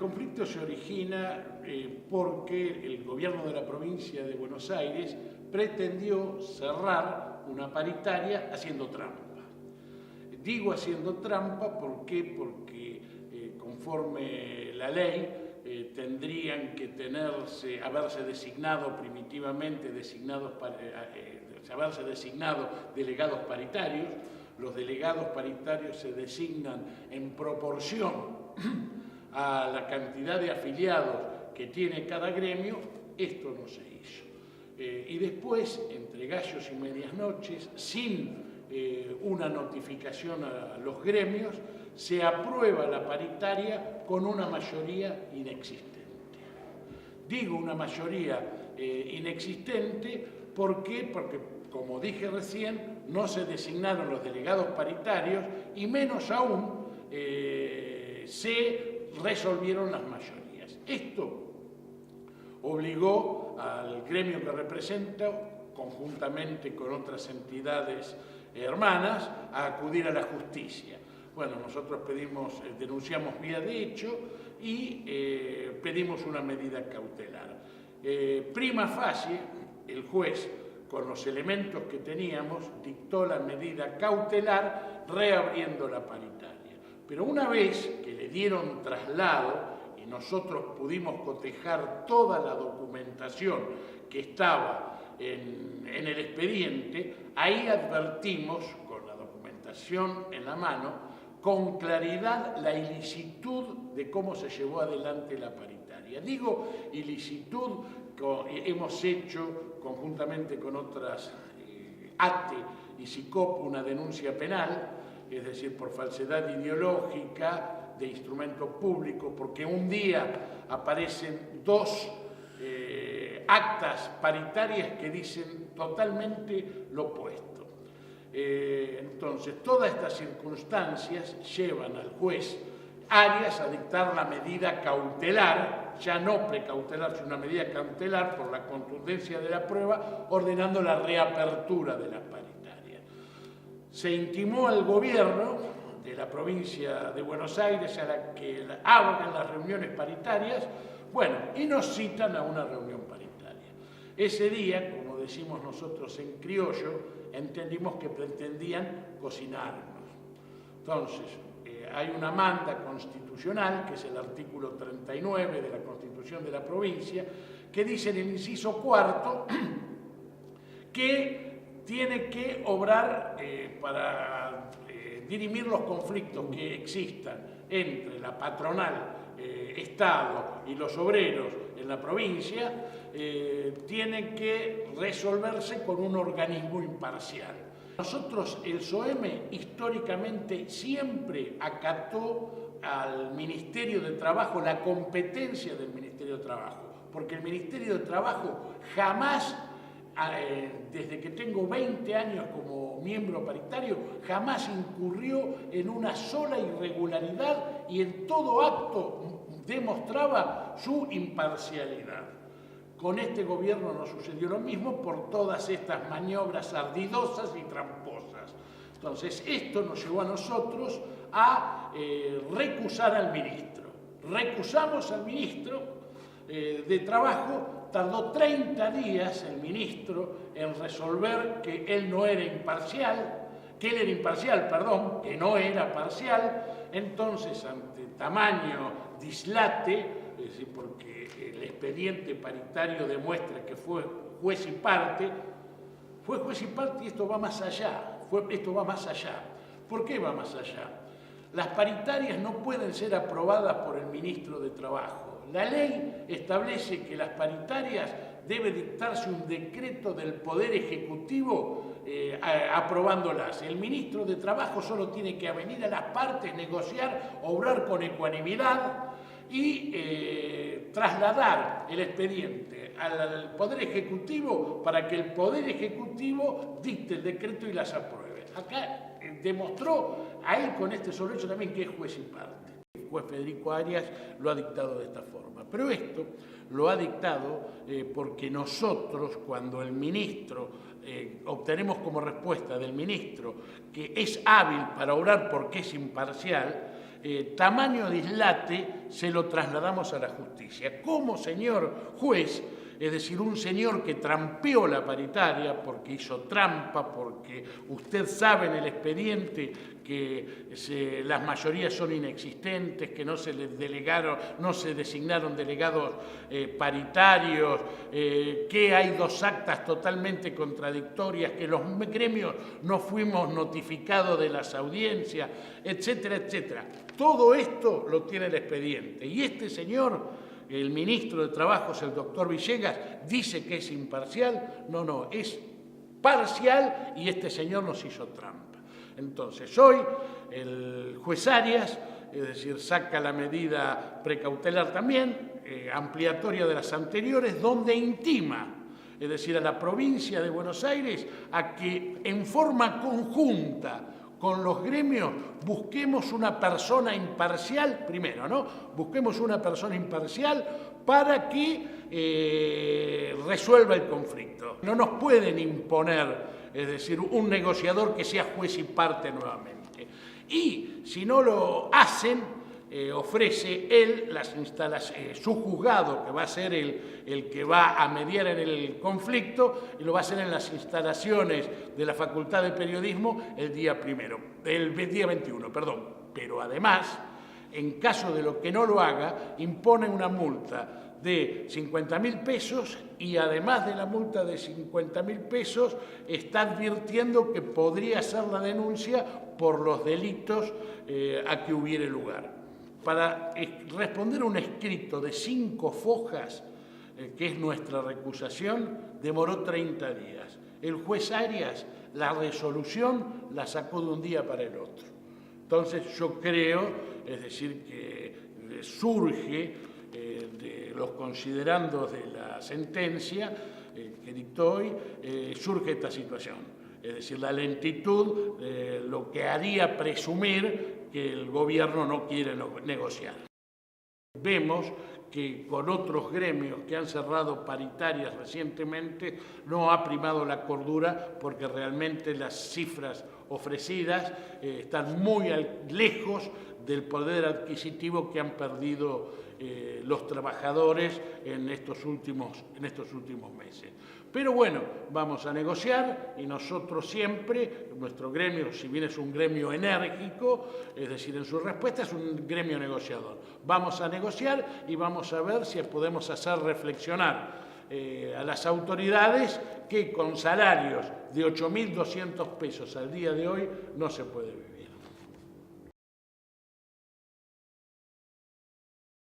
conflicto se origina porque el gobierno de la provincia de Buenos Aires pretendió cerrar una paritaria haciendo trampa. Digo haciendo trampa, ¿por qué? Porque conforme la ley tendrían que haberse designado primitivamente, haberse designado delegados paritarios. Los delegados paritarios se designan en proporción a la cantidad de afiliados que tiene cada gremio. Esto no se hizo. Y después, entre gallos y medias noches, sin una notificación a los gremios, se aprueba la paritaria con una mayoría inexistente. Digo una mayoría inexistente, ¿por qué? Porque, como dije recién, no se designaron los delegados paritarios y menos aún se resolvieron las mayorías. Esto obligó al gremio que representa, conjuntamente con otras entidades hermanas, a acudir a la justicia. Bueno, nosotros denunciamos vía de hecho y pedimos una medida cautelar. Prima facie, el juez, con los elementos que teníamos, dictó la medida cautelar reabriendo la paritaria. Pero una vez que le dieron traslado y nosotros pudimos cotejar toda la documentación que estaba en el expediente, ahí advertimos, con la documentación en la mano, con claridad la ilicitud de cómo se llevó adelante la paritaria. Digo ilicitud, hemos hecho conjuntamente con otras ATE y SICOP una denuncia penal, es decir, por falsedad ideológica de instrumento público, porque un día aparecen dos actas paritarias que dicen totalmente lo opuesto. Entonces, todas estas circunstancias llevan al juez Arias a dictar la medida cautelar, ya no precautelar, sino una medida cautelar por la contundencia de la prueba, ordenando la reapertura de la paritaria. Se intimó al gobierno de la provincia de Buenos Aires a la que abren las reuniones paritarias, bueno, y nos citan a una reunión paritaria. Ese día, como decimos nosotros en criollo, entendimos que pretendían cocinarnos. Entonces, hay una manda constitucional, que es el artículo 39 de la Constitución de la provincia, que dice en el inciso cuarto que tiene que obrar para dirimir los conflictos que existan entre la patronal, Estado y los obreros en la provincia, tiene que resolverse con un organismo imparcial. Nosotros, el SOEME, históricamente siempre acató al Ministerio de Trabajo la competencia del Ministerio de Trabajo, porque el Ministerio de Trabajo jamás, desde que tengo 20 años como miembro paritario, jamás incurrió en una sola irregularidad y en todo acto demostraba su imparcialidad. Con este gobierno no sucedió lo mismo por todas estas maniobras ardidosas y tramposas. Entonces, esto nos llevó a nosotros a recusar al ministro. Recusamos al ministro de Trabajo, tardó 30 días el ministro en resolver que él no era imparcial, que él era imparcial, perdón, que no era parcial. Entonces, ante tamaño dislate, es decir, porque el expediente paritario demuestra que fue juez y parte y esto va más allá, esto va más allá. ¿Por qué va más allá? Las paritarias no pueden ser aprobadas por el ministro de Trabajo. La ley establece que las paritarias debe dictarse un decreto del Poder Ejecutivo aprobándolas. El ministro de Trabajo solo tiene que venir a las partes, negociar, obrar con ecuanimidad y trasladar el expediente al Poder Ejecutivo para que el Poder Ejecutivo dicte el decreto y las apruebe. Acá demostró ahí con este solo hecho también que es juez y parte. El juez Federico Arias lo ha dictado de esta forma, pero esto lo ha dictado porque nosotros, cuando el ministro, obtenemos como respuesta del ministro que es hábil para obrar porque es imparcial, tamaño dislate se lo trasladamos a la justicia. ¿Cómo, señor juez? Es decir, un señor que trampeó la paritaria porque hizo trampa, porque usted sabe en el expediente que las mayorías son inexistentes, que no se designaron delegados paritarios, que hay 2 actas totalmente contradictorias, que los gremios no fuimos notificados de las audiencias, etcétera, etcétera. Todo esto lo tiene el expediente. Y este señor, el ministro de Trabajos, el doctor Villegas, dice que es imparcial. No, es parcial y este señor nos hizo trampa. Entonces, hoy el juez Arias, es decir, saca la medida precautelar también, ampliatoria de las anteriores, donde intima, es decir, a la provincia de Buenos Aires, a que en forma conjunta con los gremios busquemos una persona imparcial, primero, ¿no? Busquemos una persona imparcial para que resuelva el conflicto. No nos pueden imponer, es decir, un negociador que sea juez y parte nuevamente. Y si no lo hacen, ofrece él su juzgado, que va a ser el que va a mediar en el conflicto, y lo va a hacer en las instalaciones de la Facultad de Periodismo el día 21, Pero además, en caso de lo que no lo haga, impone una multa de 50.000 pesos y además de la multa de 50.000 pesos está advirtiendo que podría hacer la denuncia por los delitos a que hubiere lugar. Para responder un escrito de 5 fojas, que es nuestra recusación, demoró 30 días. El juez Arias, la resolución la sacó de un día para el otro. Entonces yo creo, es decir, que surge de los considerandos de la sentencia que dictó hoy, surge esta situación. Es decir, la lentitud lo que haría presumir que el gobierno no quiere negociar. Vemos que con otros gremios que han cerrado paritarias recientemente no ha primado la cordura porque realmente las cifras ofrecidas están muy lejos del poder adquisitivo que han perdido los trabajadores en estos últimos meses. Pero bueno, vamos a negociar y nosotros siempre, nuestro gremio, si bien es un gremio enérgico, es decir, en su respuesta es un gremio negociador. Vamos a negociar y vamos a ver si podemos hacer reflexionar a las autoridades que con salarios de 8.200 pesos al día de hoy no se puede vivir.